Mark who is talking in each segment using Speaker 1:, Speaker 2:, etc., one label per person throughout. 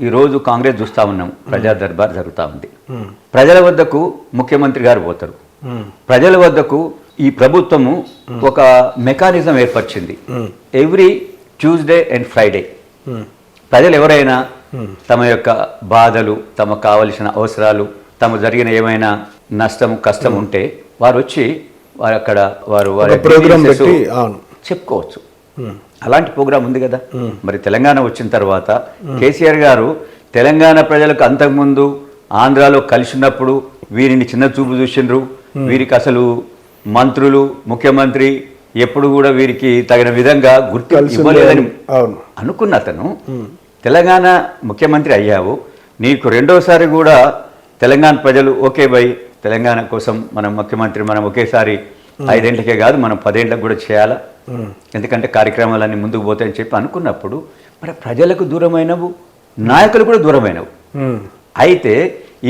Speaker 1: ఈరోజు కాంగ్రెస్ చూస్తూ ఉన్నాం, ప్రజా దర్బార్ జరుగుతూ ఉంది. ప్రజల వద్దకు ముఖ్యమంత్రి గారు పోతారు. ప్రజల వద్దకు ఈ ప్రభుత్వము ఒక మెకానిజం ఏర్పరిచింది. ఎవ్రీ ట్యూస్డే అండ్ ఫ్రైడే ప్రజలు ఎవరైనా తమ యొక్క బాధలు, తమకు కావలసిన అవసరాలు, తమ జరిగిన ఏమైనా నష్టం కష్టం ఉంటే వారు వచ్చి వారు అక్కడ వారి చెప్పుకోవచ్చు. అలాంటి ప్రోగ్రాం ఉంది కదా. మరి తెలంగాణ వచ్చిన తర్వాత కేసీఆర్ గారు తెలంగాణ ప్రజలకు అంతకుముందు ఆంధ్రాలో కలిసినప్పుడు వీరిని చిన్న చూపు చూసిండ్రు. వీరికి అసలు మంత్రులు, ముఖ్యమంత్రి ఎప్పుడు కూడా వీరికి తగిన విధంగా గుర్తింపు ఇవ్వలేదని అనుకున్న అతను తెలంగాణ ముఖ్యమంత్రి అయ్యావు, నీకు రెండోసారి కూడా తెలంగాణ ప్రజలు ఓకే బై తెలంగాణ కోసం మనం ముఖ్యమంత్రి మనం ఒకేసారి 5 ఏళ్లకే కాదు మనం 10 ఏళ్ళకి కూడా చేయాలా, ఎందుకంటే కార్యక్రమాలన్నీ ముందుకు పోతాయని చెప్పి అనుకున్నప్పుడు మరి ప్రజలకు దూరమైనవు, నాయకులు కూడా దూరమైనవు. అయితే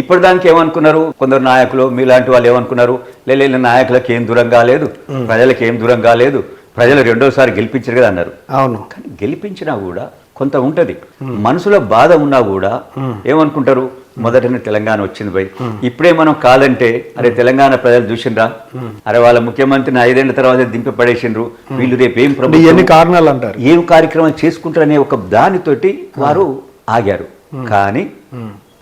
Speaker 1: ఇప్పుడు దానికి ఏమనుకున్నారు కొందరు నాయకులు, మీలాంటి వాళ్ళు ఏమనుకున్నారు, లేదు నాయకులకు ఏం దూరం కాలేదు, ప్రజలకు ఏం దూరం కాలేదు, ప్రజలు రెండోసారి గెలిపించారు కదా అన్నారు. అవును, కానీ గెలిపించినా కూడా కొంత ఉంటుంది, మనసులో బాధ ఉన్నా కూడా ఏమనుకుంటారు, మొదటనే తెలంగాణ వచ్చింది పోయి ఇప్పుడే మనం కాదంటే అరే తెలంగాణ ప్రజలు చూసిండ్రా, అరే వాళ్ళ ముఖ్యమంత్రిని 5 ఏళ్ల తర్వాత దింపి పడేసిండ్రు, వీళ్ళు రేపు ఏం ప్రభుత్వం కారణాలు అంటారు, ఏం కార్యక్రమం చేసుకుంటారు అనే ఒక దానితోటి వారు ఆగారు. కానీ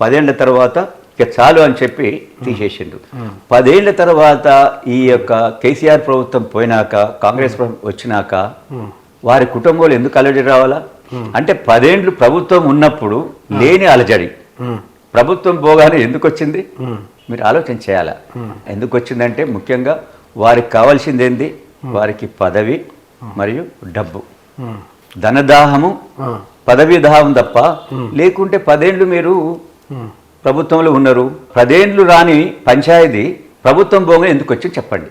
Speaker 1: 10 ఏళ్ల తర్వాత ఇక చాలు అని చెప్పి తీసేసిండ్రు. 10 ఏళ్ల తర్వాత ఈ యొక్క కేసీఆర్ ప్రభుత్వం పోయినాక, కాంగ్రెస్ ప్రభుత్వం వచ్చినాక వారి కుటుంబంలో ఎందుకు అలజడి రావాలా అంటే 10 ఏళ్ళు ప్రభుత్వం ఉన్నప్పుడు లేని అలజడి ప్రభుత్వం పోగానే ఎందుకు వచ్చింది మీరు ఆలోచన చేయాలా. ఎందుకు వచ్చిందంటే ముఖ్యంగా వారికి కావాల్సింది ఏంది, వారికి పదవి మరియు డబ్బు, ధనదాహము, పదవీ దాహం తప్ప. లేకుంటే 10 ఏళ్ళు మీరు ప్రభుత్వంలో ఉన్నారు, 10 ఏళ్ళు రాని పంచాయతీ ప్రభుత్వం పోగానే ఎందుకు వచ్చి చెప్పండి.